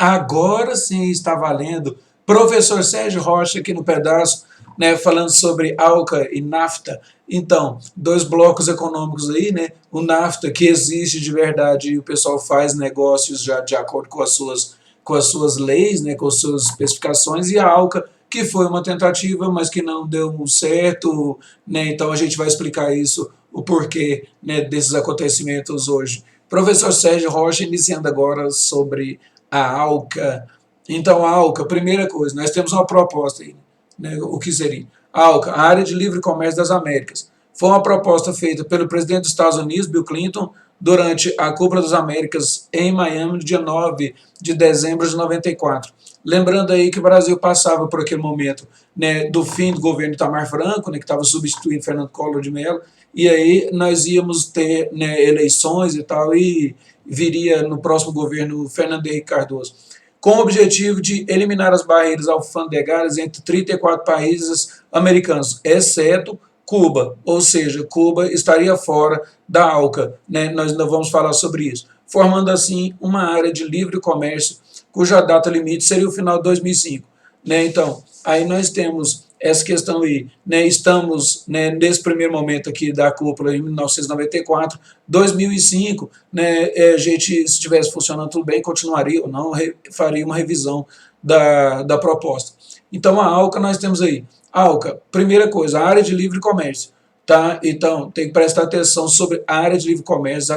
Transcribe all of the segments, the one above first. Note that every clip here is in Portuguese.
Agora sim está valendo. Professor Sérgio Rocha aqui no pedaço, né, falando sobre ALCA e NAFTA. Então, dois blocos econômicos aí, né? O NAFTA, que existe de verdade e o pessoal faz negócios já de acordo com as suas leis, né, com as suas especificações, e a ALCA, que foi uma tentativa, mas que não deu certo, né? Então a gente vai explicar isso, o porquê, né, desses acontecimentos hoje. Professor Sérgio Rocha, iniciando agora sobre a ALCA. Então, a ALCA, primeira coisa, nós temos uma proposta aí, né? O que seria? A ALCA, a Área de Livre Comércio das Américas. Foi uma proposta feita pelo presidente dos Estados Unidos, Bill Clinton, durante a Cúpula das Américas em Miami, no dia 9 de dezembro de 94. Lembrando aí que o Brasil passava por aquele momento, né, do fim do governo Itamar Franco, né, que estava substituindo Fernando Collor de Mello, e aí nós íamos ter, né, eleições e tal, e viria no próximo governo Fernando Henrique Cardoso, com o objetivo de eliminar as barreiras alfandegárias entre 34 países americanos, exceto Cuba, ou seja, Cuba estaria fora da ALCA, né? Nós ainda vamos falar sobre isso, formando assim uma área de livre comércio cuja data limite seria o final de 2005, né? Então, aí nós temos essa questão aí, né? Estamos, né, nesse primeiro momento aqui da cúpula em 1994, 2005, né, a gente, se estivesse funcionando tudo bem, continuaria ou não, faria uma revisão da proposta. Então, a ALCA nós temos aí, ALCA, primeira coisa, a área de livre comércio, tá? Então, tem que prestar atenção sobre a área de livre comércio,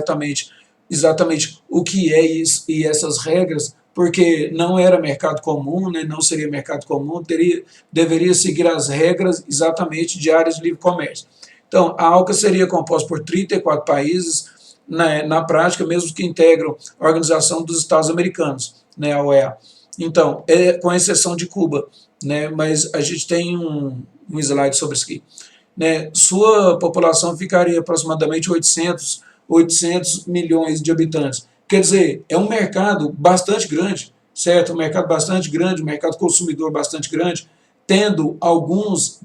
exatamente o que é isso e essas regras, porque não era mercado comum, né, não seria mercado comum, deveria seguir as regras exatamente de áreas de livre comércio. Então, a ALCA seria composta por 34 países, né, na prática, mesmo que integram a Organização dos Estados Americanos, né, a OEA. Então, com exceção de Cuba, né, mas a gente tem um slide sobre isso aqui. Né, sua população ficaria aproximadamente 800 milhões de habitantes. Quer dizer, é um mercado bastante grande, certo? Um mercado bastante grande, um mercado consumidor bastante grande, tendo algumas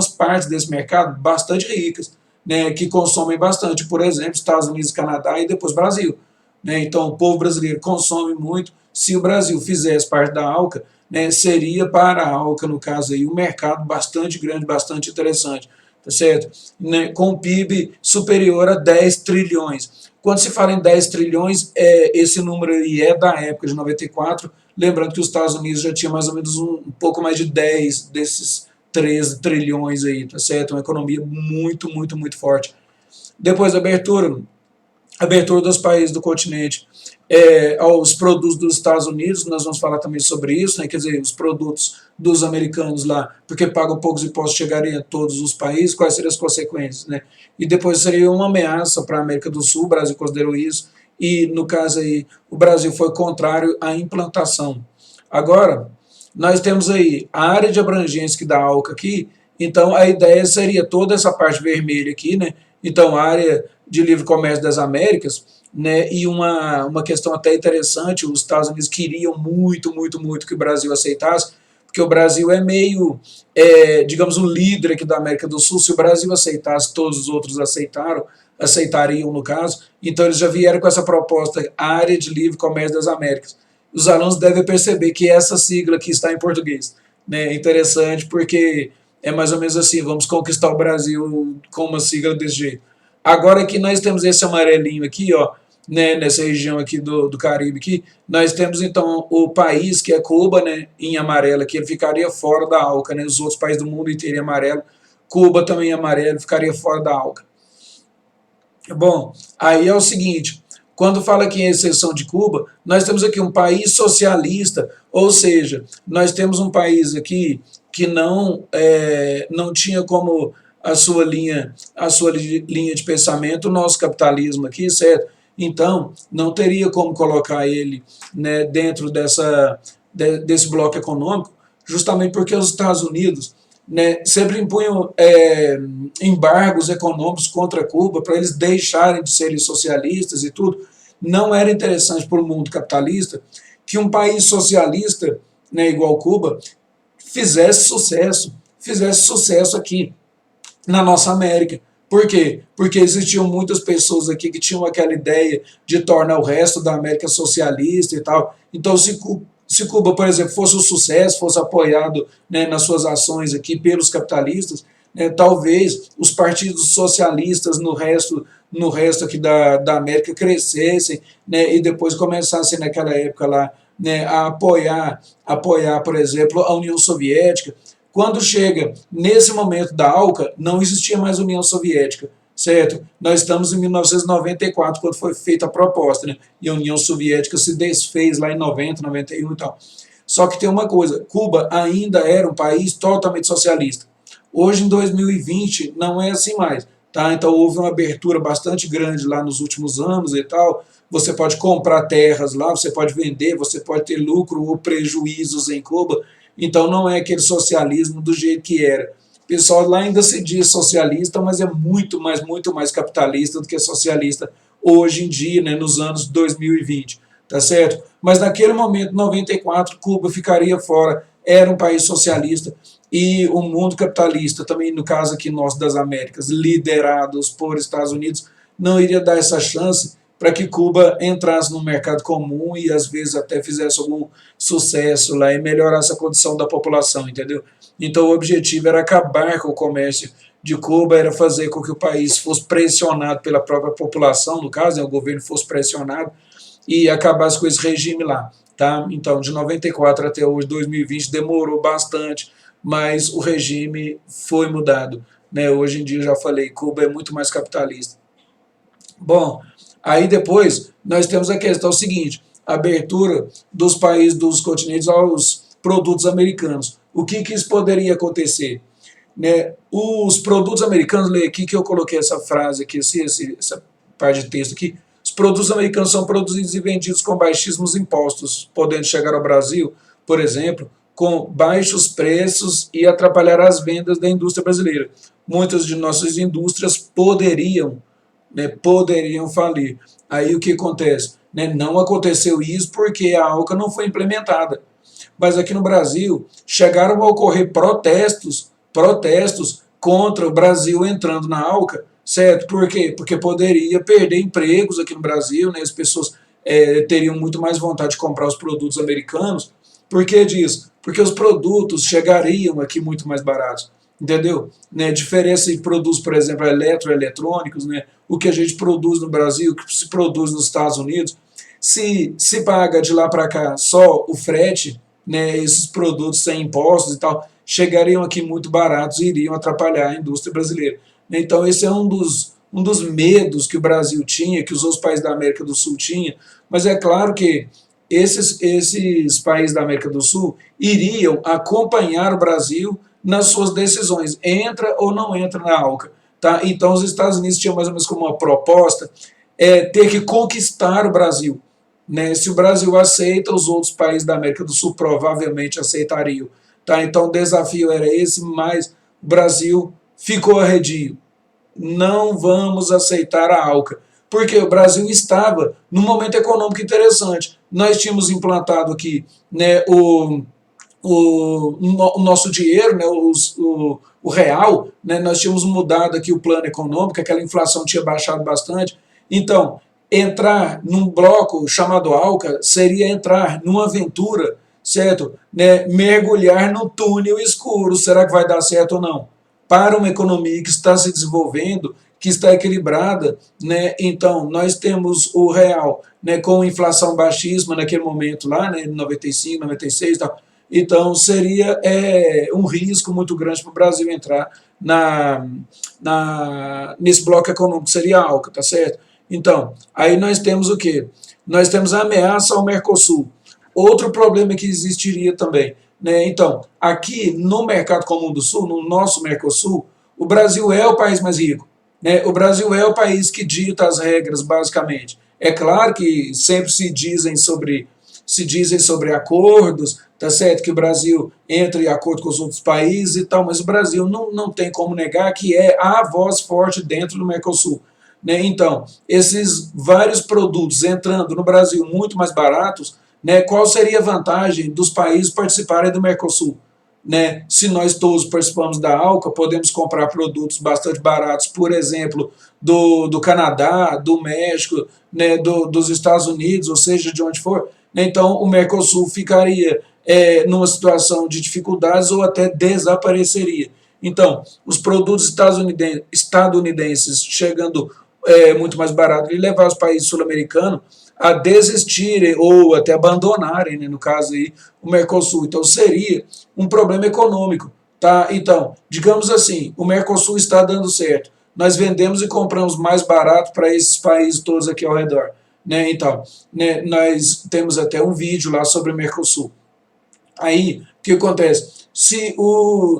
partes desse mercado bastante ricas, né, que consomem bastante, por exemplo, Estados Unidos, Canadá e depois Brasil. Né? Então, o povo brasileiro consome muito. Se o Brasil fizesse parte da ALCA, né, seria para a ALCA, no caso, aí, um mercado bastante grande, bastante interessante, tá certo? Né, com PIB superior a 10 trilhões. Quando se fala em 10 trilhões, esse número aí é da época de 94, lembrando que os Estados Unidos já tinha mais ou menos um pouco mais de 10 desses 13 trilhões aí, tá certo? Uma economia muito, muito, muito forte. Depois da abertura dos países do continente aos produtos dos Estados Unidos, nós vamos falar também sobre isso, né? Quer dizer, os produtos dos americanos lá, porque pagam poucos impostos, chegariam a todos os países, quais seriam as consequências, né? E depois seria uma ameaça para a América do Sul, o Brasil considerou isso, e no caso aí, o Brasil foi contrário à implantação. Agora, nós temos aí a área de abrangência que dá ALCA aqui, então a ideia seria toda essa parte vermelha aqui, né? Então, a área de livre comércio das Américas, né, e uma questão até interessante, os Estados Unidos queriam muito, muito, muito que o Brasil aceitasse, porque o Brasil é meio, digamos, o líder aqui da América do Sul. Se o Brasil aceitasse, todos os outros aceitariam no caso, então eles já vieram com essa proposta, Área de Livre Comércio das Américas. Os alunos devem perceber que essa sigla aqui está em português, né, é interessante porque é mais ou menos assim, vamos conquistar o Brasil com uma sigla desse jeito. Agora que nós temos esse amarelinho aqui, ó, né, nessa região aqui do Caribe, aqui, nós temos então o país que é Cuba, né, em amarelo, que ele ficaria fora da ALCA, né, os outros países do mundo inteiro em amarelo, Cuba também em amarelo, ficaria fora da ALCA. Bom, aí é o seguinte, quando fala aqui em exceção de Cuba, nós temos aqui um país socialista, ou seja, nós temos um país aqui que não tinha como a sua linha de pensamento o nosso capitalismo aqui, certo? Então, não teria como colocar ele, né, dentro desse bloco econômico, justamente porque os Estados Unidos, né, sempre impunham embargos econômicos contra Cuba para eles deixarem de serem socialistas e tudo. Não era interessante para o mundo capitalista que um país socialista, né, igual Cuba, fizesse sucesso aqui na nossa América. Por quê? Porque existiam muitas pessoas aqui que tinham aquela ideia de tornar o resto da América socialista e tal. Então, se Cuba, por exemplo, fosse um sucesso, fosse apoiado, né, nas suas ações aqui pelos capitalistas, né, talvez os partidos socialistas no resto aqui da América crescessem, né, e depois começassem naquela época lá, né, a apoiar, por exemplo, a União Soviética. Quando chega nesse momento da ALCA, não existia mais União Soviética, certo? Nós estamos em 1994, quando foi feita a proposta, né? E a União Soviética se desfez lá em 90, 91 e tal. Só que tem uma coisa, Cuba ainda era um país totalmente socialista. Hoje, em 2020, não é assim mais. Tá? Então, houve uma abertura bastante grande lá nos últimos anos e tal. Você pode comprar terras lá, você pode vender, você pode ter lucro ou prejuízos em Cuba. Então, não é aquele socialismo do jeito que era. O pessoal lá ainda se diz socialista, mas é muito mais capitalista do que socialista hoje em dia, né, nos anos 2020. Tá certo? Mas naquele momento, 94, Cuba ficaria fora, era um país socialista, e o mundo capitalista, também no caso aqui nosso das Américas, liderados por Estados Unidos, não iria dar essa chance para que Cuba entrasse no mercado comum e às vezes até fizesse algum sucesso lá e melhorasse a condição da população, entendeu? Então o objetivo era acabar com o comércio de Cuba, era fazer com que o país fosse pressionado pela própria população, no caso, né, o governo fosse pressionado e acabasse com esse regime lá. Tá? Então, de 94 até hoje, 2020, demorou bastante, mas o regime foi mudado. Né? Hoje em dia, eu já falei, Cuba é muito mais capitalista. Bom, aí depois nós temos a questão seguinte, a abertura dos países, dos continentes aos produtos americanos. O que isso poderia acontecer? Né? Os produtos americanos, leia aqui que eu coloquei essa frase aqui, essa parte de texto aqui, os produtos americanos são produzidos e vendidos com baixíssimos impostos, podendo chegar ao Brasil, por exemplo, com baixos preços e atrapalhar as vendas da indústria brasileira. Muitas de nossas indústrias poderiam falir. Aí o que acontece? Né? Não aconteceu isso porque a ALCA não foi implementada. Mas aqui no Brasil chegaram a ocorrer protestos contra o Brasil entrando na ALCA, certo? Por quê? Porque poderia perder empregos aqui no Brasil, né? As pessoas teriam muito mais vontade de comprar os produtos americanos. Por que disso? Porque os produtos chegariam aqui muito mais baratos, entendeu? Né? Diferença em produtos, por exemplo, eletroeletrônicos, né? O que a gente produz no Brasil, o que se produz nos Estados Unidos, se paga de lá para cá só o frete, né? Esses produtos sem impostos e tal, chegariam aqui muito baratos e iriam atrapalhar a indústria brasileira. Então esse é um dos medos que o Brasil tinha, que os outros países da América do Sul tinham, mas é claro que esses países da América do Sul iriam acompanhar o Brasil nas suas decisões, entra ou não entra na ALCA. Tá? Então os Estados Unidos tinham mais ou menos como uma proposta ter que conquistar o Brasil. Né? Se o Brasil aceita, os outros países da América do Sul provavelmente aceitariam. Tá? Então o desafio era esse, mas o Brasil ficou arredio. Não vamos aceitar a ALCA. Porque o Brasil estava num momento econômico interessante. Nós tínhamos implantado aqui, né, o nosso dinheiro, né, o real, né, nós tínhamos mudado aqui o plano econômico, aquela inflação tinha baixado bastante. Então, entrar num bloco chamado ALCA seria entrar numa aventura, certo? Né, mergulhar no túnel escuro. Será que vai dar certo ou não? Para uma economia que está se desenvolvendo, que está equilibrada, né? Então nós temos o real, né, com inflação baixíssima naquele momento lá, né, 95, 96 e tal. Então seria um risco muito grande para o Brasil entrar nesse bloco econômico, seria a ALCA, tá certo? Então, aí nós temos o quê? Nós temos a ameaça ao Mercosul. Outro problema que existiria também, né? Então, aqui no Mercado Comum do Sul, no nosso Mercosul, o Brasil é o país mais rico. Né? O Brasil é o país que dita as regras, basicamente. É claro que sempre se dizem sobre acordos, tá certo? Que o Brasil entra em acordo com os outros países e tal, mas o Brasil não tem como negar que é a voz forte dentro do Mercosul. Né? Então, esses vários produtos entrando no Brasil muito mais baratos, né, qual seria a vantagem dos países participarem do Mercosul? né? Se nós todos participamos da ALCA, podemos comprar produtos bastante baratos, por exemplo, do Canadá, do México, né, dos Estados Unidos, ou seja, de onde for. Então, o Mercosul ficaria numa situação de dificuldades ou até desapareceria. Então, os produtos estadunidenses chegando muito mais barato e levar os países sul-americanos a desistirem ou até abandonarem, né, no caso aí, o Mercosul. Então, seria um problema econômico. Tá? Então, digamos assim, o Mercosul está dando certo. Nós vendemos e compramos mais barato para esses países todos aqui ao redor. Né? Então, né, nós temos até um vídeo lá sobre o Mercosul. Aí, o que acontece? Se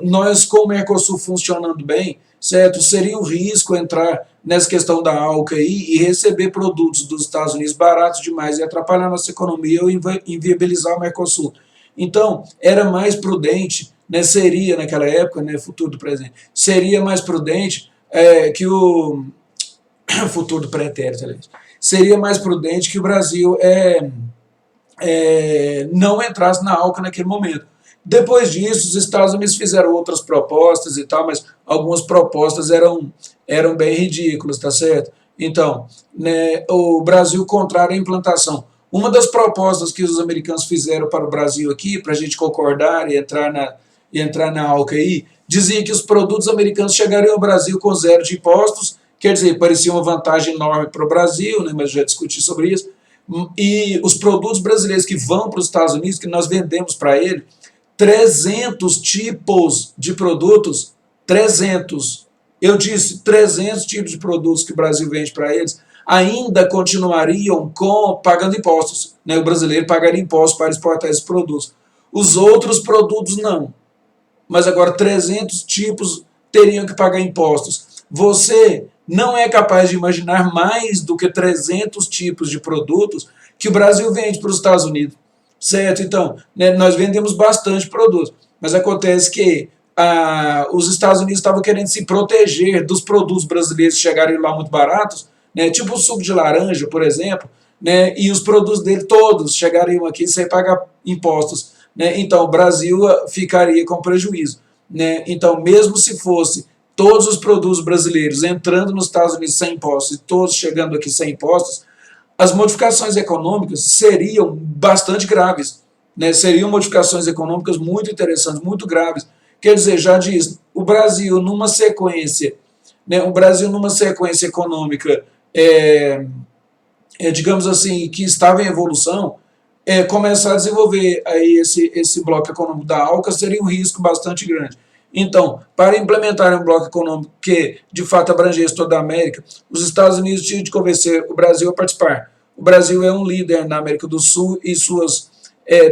nós, com o Mercosul funcionando bem, certo, seria um risco entrar nessa questão da ALCA aí e receber produtos dos Estados Unidos baratos demais e atrapalhar a nossa economia ou inviabilizar o Mercosul. Então, era mais prudente, né, seria naquela época, né, futuro do presente, seria mais prudente que o futuro do pretérito, aliás, seria mais prudente que o Brasil não entrasse na ALCA naquele momento. Depois disso, os Estados Unidos fizeram outras propostas e tal, mas algumas propostas eram bem ridículas, tá certo? Então, né, o Brasil contrário à implantação. Uma das propostas que os americanos fizeram para o Brasil aqui, para a gente concordar e entrar na ALCA aí, dizia que os produtos americanos chegariam ao Brasil com zero de impostos, quer dizer, parecia uma vantagem enorme para o Brasil, né, mas já discuti sobre isso, e os produtos brasileiros que vão para os Estados Unidos, que nós vendemos para ele, 300 tipos de produtos, 300, eu disse 300 tipos de produtos que o Brasil vende para eles, ainda continuariam pagando impostos. Né? O brasileiro pagaria impostos para exportar esses produtos. Os outros produtos não. Mas agora 300 tipos teriam que pagar impostos. Você não é capaz de imaginar mais do que 300 tipos de produtos que o Brasil vende para os Estados Unidos. Certo? Então, né, nós vendemos bastante produtos, mas acontece que os Estados Unidos estavam querendo se proteger dos produtos brasileiros que chegarem lá muito baratos, né, tipo o suco de laranja, por exemplo, né, e os produtos dele todos chegariam aqui sem pagar impostos. Né, então, o Brasil ficaria com prejuízo. Né, então, mesmo se fosse todos os produtos brasileiros entrando nos Estados Unidos sem impostos e todos chegando aqui sem impostos, as modificações econômicas seriam bastante graves, né? Seriam modificações econômicas muito interessantes, muito graves. Quer dizer, já diz, o Brasil numa sequência, né? O Brasil numa sequência econômica, digamos assim, que estava em evolução, começar a desenvolver aí esse bloco econômico da ALCA seria um risco bastante grande. Então, para implementar um bloco econômico que, de fato, abrangesse toda a América, os Estados Unidos tinham de convencer o Brasil a participar. O Brasil é um líder na América do Sul e suas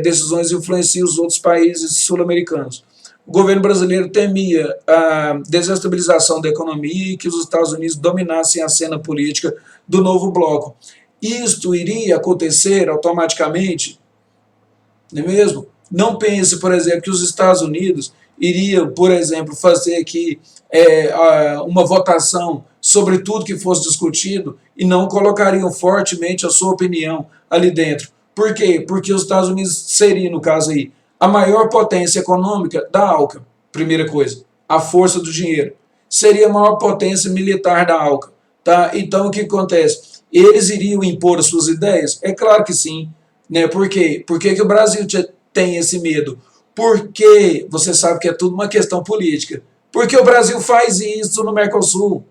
decisões influenciam os outros países sul-americanos. O governo brasileiro temia a desestabilização da economia e que os Estados Unidos dominassem a cena política do novo bloco. Isto iria acontecer automaticamente, não é mesmo? Não pense, por exemplo, que os Estados Unidos iriam, por exemplo, fazer aqui uma votação sobre tudo que fosse discutido e não colocariam fortemente a sua opinião ali dentro. Por quê? Porque os Estados Unidos seria, no caso aí, a maior potência econômica da ALCA, primeira coisa, a força do dinheiro. Seria a maior potência militar da ALCA. Tá? Então, o que acontece? Eles iriam impor as suas ideias? É claro que sim. Né? Por quê? Por que o Brasil tem esse medo? Porque você sabe que é tudo uma questão política. Porque o Brasil faz isso no Mercosul.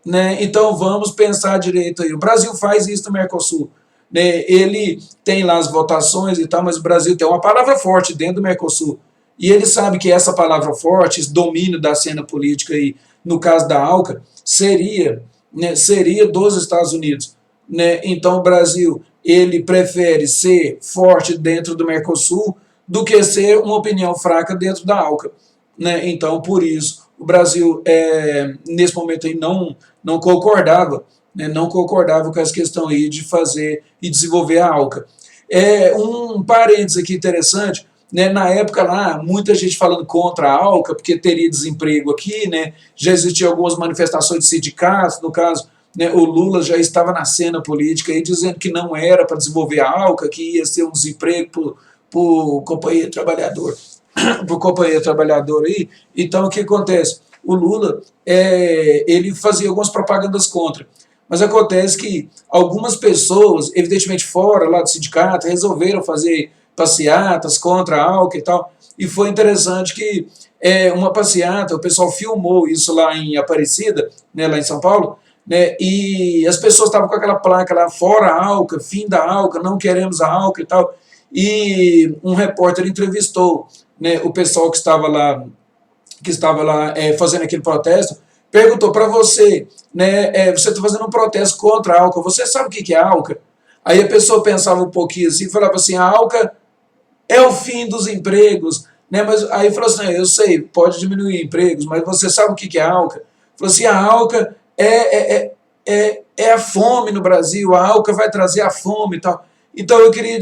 Né? Então vamos pensar direito aí. O Brasil faz isso no Mercosul. Né? Ele tem lá as votações e tal, mas o Brasil tem uma palavra forte dentro do Mercosul. E ele sabe que essa palavra forte, esse domínio da cena política aí, no caso da ALCA, seria dos Estados Unidos. Né? Então o Brasil ele prefere ser forte dentro do Mercosul do que ser uma opinião fraca dentro da ALCA. Né? Então, por isso, o Brasil, nesse momento aí, não concordava, né? Não concordava com essa questão aí de fazer e desenvolver a ALCA. Um parênteses aqui interessante, né? Na época lá, muita gente falando contra a ALCA, porque teria desemprego aqui, né? Já existiam algumas manifestações de sindicatos, no caso, né, o Lula já estava na cena política aí, dizendo que não era para desenvolver a ALCA, que ia ser um desemprego para o companheiro trabalhador. por companheiro trabalhador aí. Então, o que acontece? O Lula, ele fazia algumas propagandas contra. Mas acontece que algumas pessoas, evidentemente fora lá do sindicato, resolveram fazer passeatas contra a ALCA e tal. E foi interessante que uma passeata, o pessoal filmou isso lá em Aparecida, né, lá em São Paulo, né, e as pessoas estavam com aquela placa lá, fora a ALCA, fim da ALCA, não queremos a ALCA e tal. E um repórter entrevistou, né, o pessoal que estava lá fazendo aquele protesto, perguntou para você, né, você está fazendo um protesto contra a ALCA, você sabe o que é a ALCA? Aí a pessoa pensava um pouquinho assim, falava assim, a ALCA é o fim dos empregos, né? Mas aí falou assim, eu sei, pode diminuir empregos, mas você sabe o que é a ALCA? Falou assim, a ALCA é a fome no Brasil, a ALCA vai trazer a fome e tal. Então eu queria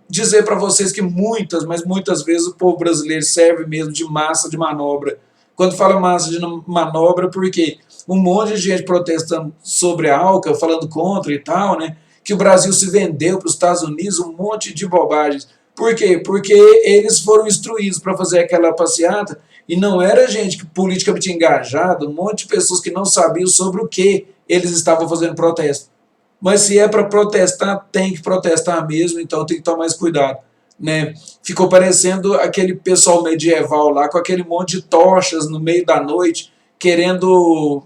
dizer para vocês que muitas, mas muitas vezes o povo brasileiro serve mesmo de massa de manobra. Quando fala massa de manobra, porque um monte de gente protestando sobre a ALCA, falando contra e tal, né? Que o Brasil se vendeu para os Estados Unidos, um monte de bobagens. Por quê? Porque eles foram instruídos para fazer aquela passeata e não era gente politicamente engajada, um monte de pessoas que não sabiam sobre o que eles estavam fazendo protesto. Mas se é para protestar, tem que protestar mesmo, então tem que tomar mais cuidado. Né? Ficou parecendo aquele pessoal medieval lá, com aquele monte de tochas no meio da noite, querendo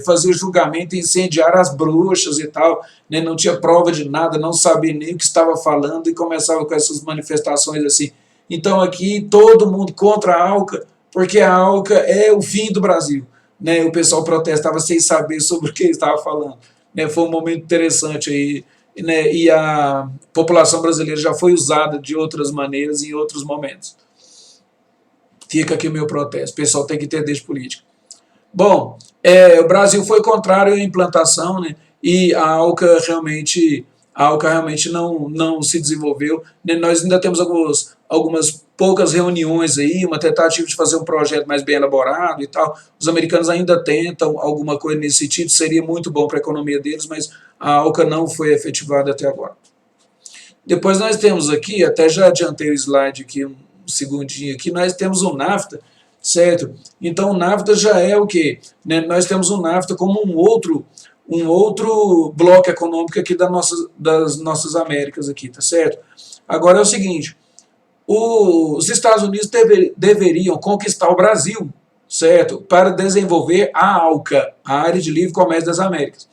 fazer julgamento e incendiar as bruxas e tal, né? Não tinha prova de nada, não sabia nem o que estava falando e começava com essas manifestações assim. Então aqui todo mundo contra a ALCA, porque a ALCA é o fim do Brasil. Né? O pessoal protestava sem saber sobre o que estava falando. Né? Foi um momento interessante aí, né? E a população brasileira já foi usada de outras maneiras em outros momentos. Fica aqui o meu protesto. O pessoal tem que entender de política. Bom, o Brasil foi contrário à implantação, né? E a ALCA realmente não se desenvolveu. Né? Nós ainda temos algumas poucas reuniões aí, uma tentativa de fazer um projeto mais bem elaborado e tal. Os americanos ainda tentam alguma coisa nesse sentido, seria muito bom para a economia deles, mas a ALCA não foi efetivada até agora. Depois nós temos aqui, até já adiantei o slide aqui, um segundinho aqui, nós temos o NAFTA, certo? Então o NAFTA já é o quê? Né? Nós temos o NAFTA como um outro bloco econômico aqui das nossas Américas aqui, tá certo? Agora é o seguinte, os Estados Unidos deveriam conquistar o Brasil, certo? Para desenvolver a ALCA, a Área de Livre Comércio das Américas.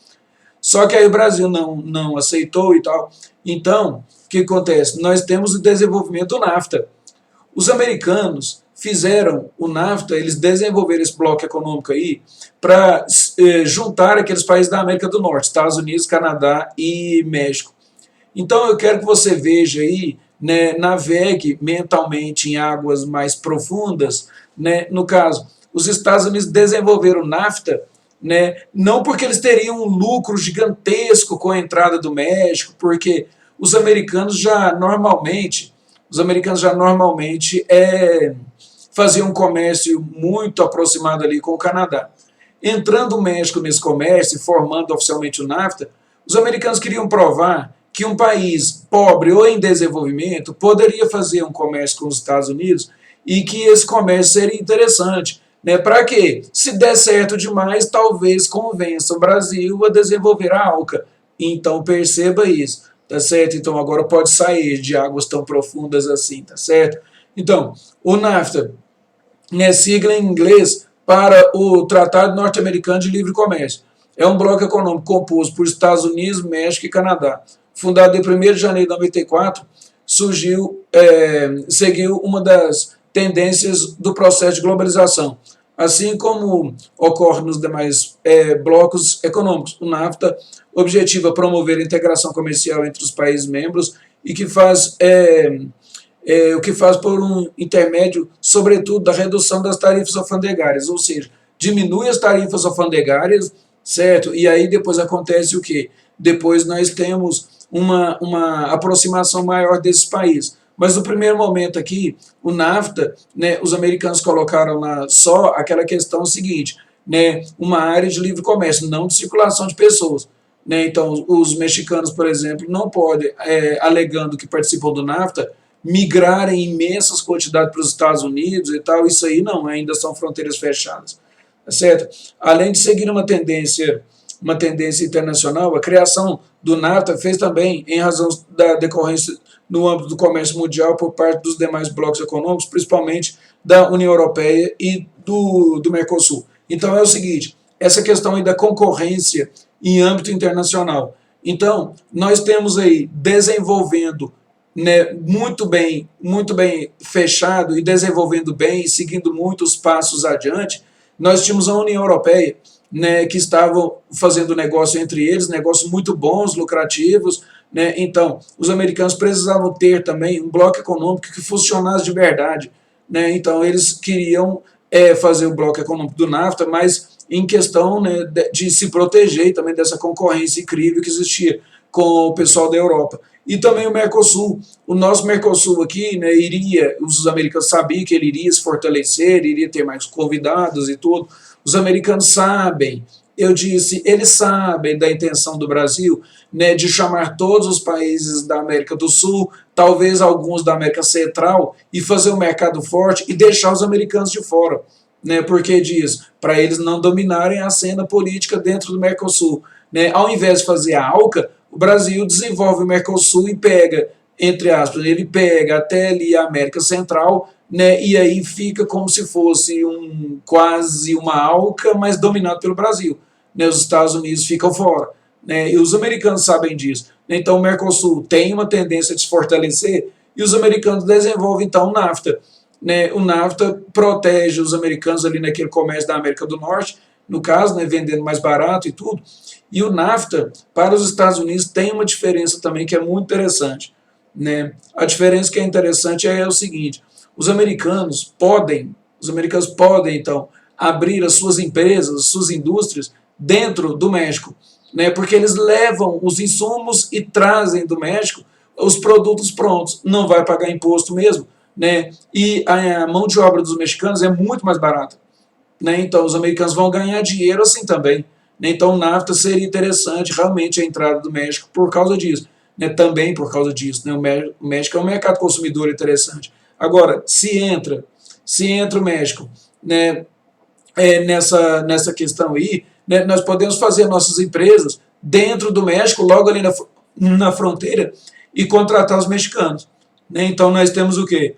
Só que aí o Brasil não aceitou e tal. Então, o que acontece? Nós temos o desenvolvimento do NAFTA. Os americanos fizeram o NAFTA, eles desenvolveram esse bloco econômico aí para juntar aqueles países da América do Norte, Estados Unidos, Canadá e México. Então eu quero que você veja aí, né, navegue mentalmente em águas mais profundas, né, no caso, os Estados Unidos desenvolveram o NAFTA, né, não porque eles teriam um lucro gigantesco com a entrada do México, porque os americanos já normalmente faziam um comércio muito aproximado ali com o Canadá. Entrando o México nesse comércio, formando oficialmente o NAFTA, os americanos queriam provar que um país pobre ou em desenvolvimento poderia fazer um comércio com os Estados Unidos e que esse comércio seria interessante. Né? Para quê? Se der certo demais, talvez convença o Brasil a desenvolver a ALCA. Então perceba isso, tá certo? Então agora pode sair de águas tão profundas assim, tá certo? Então, o NAFTA, né, sigla em inglês para o Tratado Norte-Americano de Livre Comércio. É um bloco econômico composto por Estados Unidos, México e Canadá. Fundado em 1º de janeiro de 94, seguiu uma das tendências do processo de globalização. Assim como ocorre nos demais blocos econômicos, o NAFTA objetiva promover a integração comercial entre os países membros e o que faz por um intermédio, sobretudo, da redução das tarifas alfandegárias, ou seja, diminui as tarifas alfandegárias, certo? E aí depois acontece o quê? Depois nós temos uma aproximação maior desses países. Mas no primeiro momento aqui, o NAFTA, né, os americanos colocaram lá só aquela questão seguinte, né, uma área de livre comércio, não de circulação de pessoas. Né? Então, os mexicanos, por exemplo, não podem, alegando que participam do NAFTA, migrarem imensas quantidades para os Estados Unidos e tal, isso aí não, ainda são fronteiras fechadas, tá certo? Além de seguir uma tendência internacional, a criação do NAFTA fez também, em razão da decorrência no âmbito do comércio mundial por parte dos demais blocos econômicos, principalmente da União Europeia e do Mercosul. Então é o seguinte, essa questão aí da concorrência em âmbito internacional. Então, nós temos aí desenvolvendo, né, muito bem fechado e desenvolvendo bem, seguindo muitos passos adiante, nós tínhamos a União Europeia, né, que estavam fazendo negócio entre eles, negócios muito bons, lucrativos, né? Então, os americanos precisavam ter também um bloco econômico que funcionasse de verdade, né? Então, eles queriam fazer o bloco econômico do NAFTA, mas em questão, né, de se proteger também dessa concorrência incrível que existia com o pessoal da Europa. E também o Mercosul. O nosso Mercosul aqui, né, os americanos sabiam que ele iria se fortalecer, iria ter mais convidados e tudo. Os americanos sabem, eles sabem da intenção do Brasil, né, de chamar todos os países da América do Sul, talvez alguns da América Central, e fazer um mercado forte e deixar os americanos de fora. Né, porque diz, para eles não dominarem a cena política dentro do Mercosul. Né, ao invés de fazer a ALCA, o Brasil desenvolve o Mercosul e pega, entre aspas, ele pega até ali a América Central, né, e aí fica como se fosse quase uma ALCA, mas dominado pelo Brasil. Né, os Estados Unidos ficam fora. Né, e os americanos sabem disso. Então o Mercosul tem uma tendência de se fortalecer e os americanos desenvolvem então o NAFTA. Né, o NAFTA protege os americanos ali naquele comércio da América do Norte, no caso, né, vendendo mais barato e tudo. E o NAFTA, para os Estados Unidos, tem uma diferença também que é muito interessante. Né? A diferença que é interessante é o seguinte, os americanos podem, então, abrir as suas empresas, as suas indústrias dentro do México, né? Porque eles levam os insumos e trazem do México os produtos prontos, não vai pagar imposto mesmo, né? E a mão de obra dos mexicanos é muito mais barata, né? Então os americanos vão ganhar dinheiro assim também, né? Então o NAFTA seria interessante realmente a entrada do México por causa disso, né? Também por causa disso, né? O México é um mercado consumidor interessante. Agora, se entra o México, né, nessa questão aí, né, nós podemos fazer nossas empresas dentro do México, logo ali na fronteira, e contratar os mexicanos. Né? Então nós temos o quê?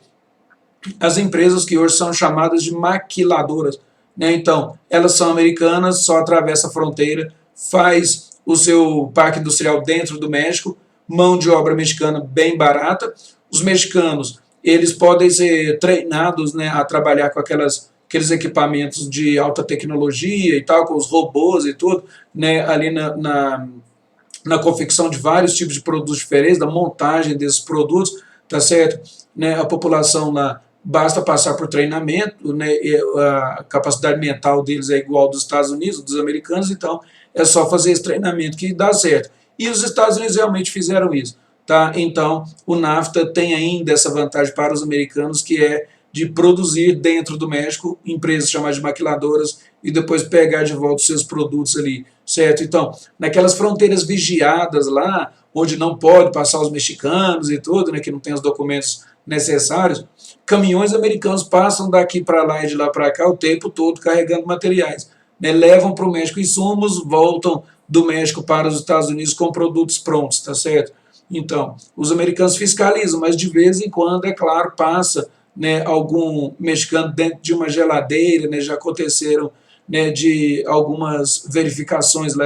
As empresas que hoje são chamadas de maquiladoras. Né? Então, elas são americanas, só atravessa a fronteira, faz o seu parque industrial dentro do México, mão de obra mexicana bem barata. Os mexicanos, eles podem ser treinados, né, a trabalhar com aqueles equipamentos de alta tecnologia e tal, com os robôs e tudo, né, ali na confecção de vários tipos de produtos diferentes, da montagem desses produtos, tá certo? Né, a população lá basta passar por treinamento, né, a capacidade mental deles é igual dos Estados Unidos, dos americanos, então é só fazer esse treinamento que dá certo. E os Estados Unidos realmente fizeram isso. Tá? Então, o NAFTA tem ainda essa vantagem para os americanos, que é de produzir dentro do México empresas chamadas de maquiladoras e depois pegar de volta os seus produtos ali, certo? Então, naquelas fronteiras vigiadas lá, onde não pode passar os mexicanos e tudo, né, que não tem os documentos necessários, caminhões americanos passam daqui para lá e de lá para cá o tempo todo carregando materiais. Né, levam para o México insumos, voltam do México para os Estados Unidos com produtos prontos, tá certo? Então, os americanos fiscalizam, mas de vez em quando, é claro, passa, né, algum mexicano dentro de uma geladeira, né, já aconteceram, né, de algumas verificações lá,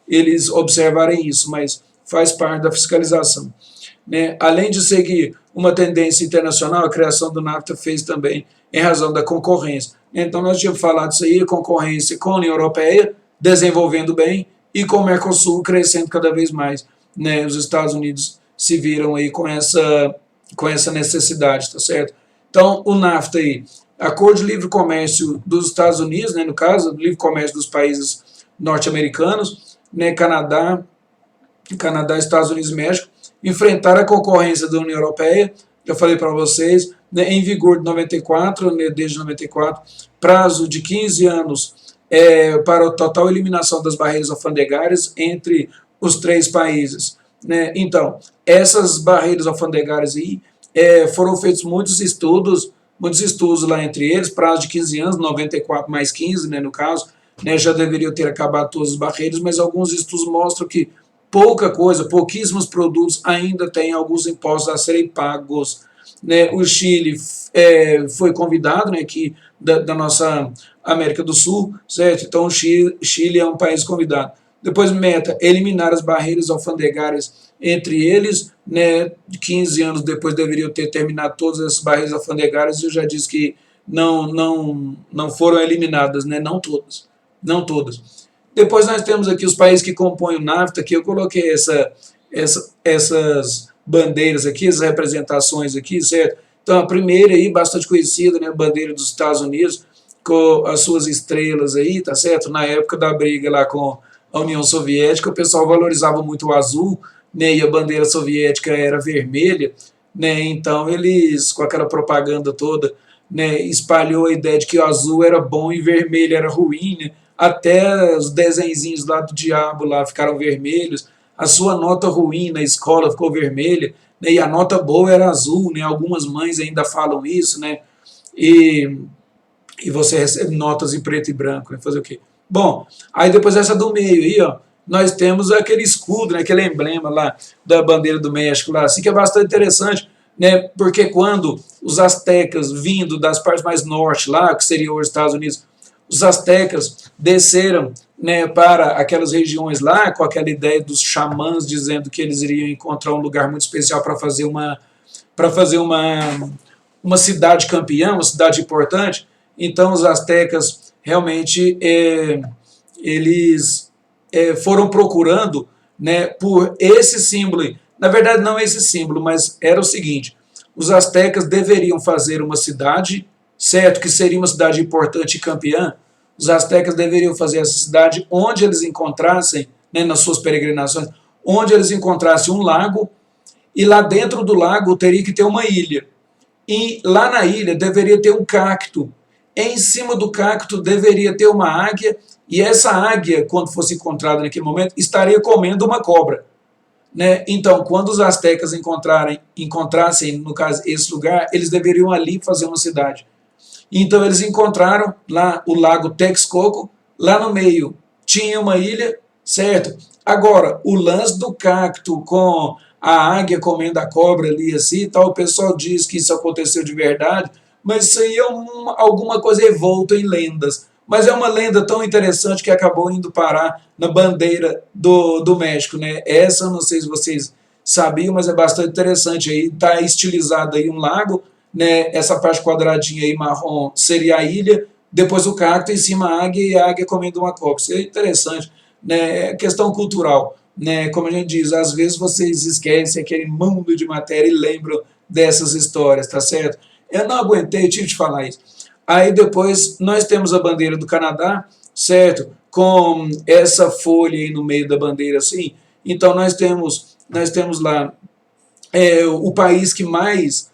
eles observarem isso, mas faz parte da fiscalização. Né? Além de seguir uma tendência internacional, a criação do NAFTA fez também em razão da concorrência. Então, nós tínhamos falado isso aí, a concorrência com a União Europeia, desenvolvendo bem, e com o Mercosul crescendo cada vez mais. Né, os Estados Unidos se viram aí com essa necessidade, tá certo? Então, o NAFTA aí, Acordo de Livre Comércio dos Estados Unidos, né, no caso, livre comércio dos países norte-americanos, né, Canadá, Estados Unidos e México, enfrentar a concorrência da União Europeia, já falei para vocês, né, em vigor de 94, né, desde 94, prazo de 15 anos para a total eliminação das barreiras alfandegárias entre os três países. Né? Então, essas barreiras alfandegárias aí, foram feitos muitos estudos lá entre eles, prazo de 15 anos, 94 mais 15, né, no caso, né, já deveriam ter acabado todas as barreiras, mas alguns estudos mostram que pouca coisa, pouquíssimos produtos ainda têm alguns impostos a serem pagos, né. O Chile foi convidado, né, aqui da nossa América do Sul, certo? Então o Chile é um país convidado. Depois, meta, eliminar as barreiras alfandegárias entre eles, né, 15 anos depois deveriam ter terminado todas as barreiras alfandegárias, e eu já disse que não foram eliminadas, né, não todas, não todas. Depois nós temos aqui os países que compõem o NAFTA, que eu coloquei essas bandeiras aqui, as representações aqui, certo? Então a primeira aí, bastante conhecida, né, a bandeira dos Estados Unidos, com as suas estrelas aí, tá certo? Na época da briga lá com a União Soviética, o pessoal valorizava muito o azul, né, e a bandeira soviética era vermelha, né, então eles, com aquela propaganda toda, né, espalhou a ideia de que o azul era bom e vermelho era ruim, né, até os desenhinhos lá do diabo lá ficaram vermelhos, a sua nota ruim na escola ficou vermelha, né, e a nota boa era azul, né, algumas mães ainda falam isso, né, e, e você recebe notas em preto e branco, né, fazer o quê? Bom, aí depois essa do meio aí, ó, nós temos aquele escudo, né, aquele emblema lá da bandeira do México lá, assim, que é bastante interessante, né, porque quando os astecas vindo das partes mais norte lá, que seria os Estados Unidos, os astecas desceram, né, para aquelas regiões lá, com aquela ideia dos xamãs dizendo que eles iriam encontrar um lugar muito especial para fazer uma cidade campeã, uma cidade importante. Então os astecas realmente eles foram procurando, né, por esse símbolo. Na verdade, não esse símbolo, mas era o seguinte: os astecas deveriam fazer uma cidade, certo? Que seria uma cidade importante e campeã. Os astecas deveriam fazer essa cidade onde eles encontrassem, né, nas suas peregrinações, onde eles encontrassem um lago, e lá dentro do lago teria que ter uma ilha. E lá na ilha deveria ter um cacto. Em cima do cacto deveria ter uma águia, e essa águia, quando fosse encontrada naquele momento, estaria comendo uma cobra, né? Então, quando os astecas encontrassem, no caso, esse lugar, eles deveriam ali fazer uma cidade. Então, eles encontraram lá o lago Texcoco, lá no meio tinha uma ilha, certo? Agora, o lance do cacto com a águia comendo a cobra ali assim, tal, o pessoal diz que isso aconteceu de verdade, mas isso aí é alguma coisa envolta em lendas. Mas é uma lenda tão interessante que acabou indo parar na bandeira do México, né? Essa, não sei se vocês sabiam, mas é bastante interessante aí, tá estilizado aí um lago, né? Essa parte quadradinha aí marrom seria a ilha, depois o cacto, em cima a águia, e a águia comendo uma cobra. Isso é interessante, né? É questão cultural, né? Como a gente diz, às vezes vocês esquecem aquele mundo de matéria e lembram dessas histórias, tá certo? Eu não aguentei, eu tive de falar isso. Aí depois nós temos a bandeira do Canadá, certo? Com essa folha aí no meio da bandeira assim. Então nós temos lá o país que mais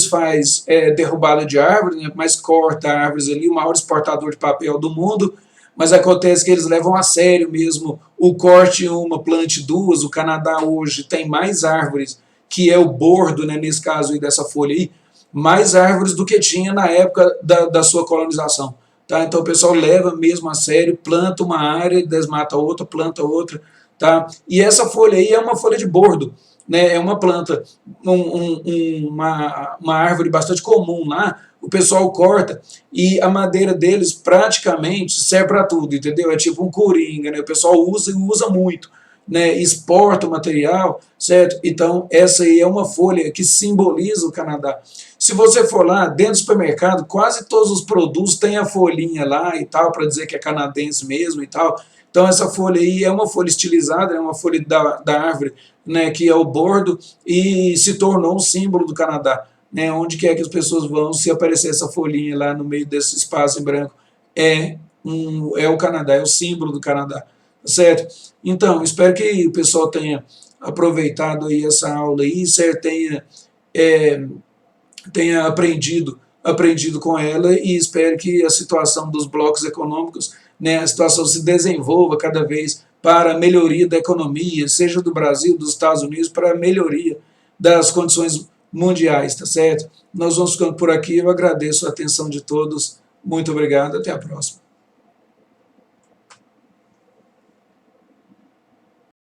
faz derrubada de árvores, né, mais corta árvores ali, o maior exportador de papel do mundo, mas acontece que eles levam a sério mesmo o corte uma, plante duas. O Canadá hoje tem mais árvores, que é o bordo, né, nesse caso aí dessa folha aí, mais árvores do que tinha na época da sua colonização. Tá? Então o pessoal leva mesmo a sério, planta uma área, desmata outra, planta outra. Tá? E essa folha aí é uma folha de bordo, né? É uma planta, uma árvore bastante comum lá, o pessoal corta e a madeira deles praticamente serve para tudo, entendeu? É tipo um coringa, né? O pessoal usa e usa muito, né? Exporta o material, certo? Então essa aí é uma folha que simboliza o Canadá. Se você for lá dentro do supermercado, quase todos os produtos têm a folhinha lá e tal, para dizer que é canadense mesmo e tal. Então essa folha aí é uma folha estilizada, é uma folha da árvore, né, que é o bordo, e se tornou um símbolo do Canadá. Né, onde quer que as pessoas vão, se aparecer essa folhinha lá no meio desse espaço em branco, é o Canadá, é o símbolo do Canadá, certo? Então, espero que o pessoal tenha aproveitado aí essa aula aí, certo? Tenha aprendido com ela, e espero que a situação dos blocos econômicos, né, a situação se desenvolva cada vez para a melhoria da economia, seja do Brasil, dos Estados Unidos, para a melhoria das condições mundiais, tá certo? Nós vamos ficando por aqui, eu agradeço a atenção de todos, muito obrigado, até a próxima.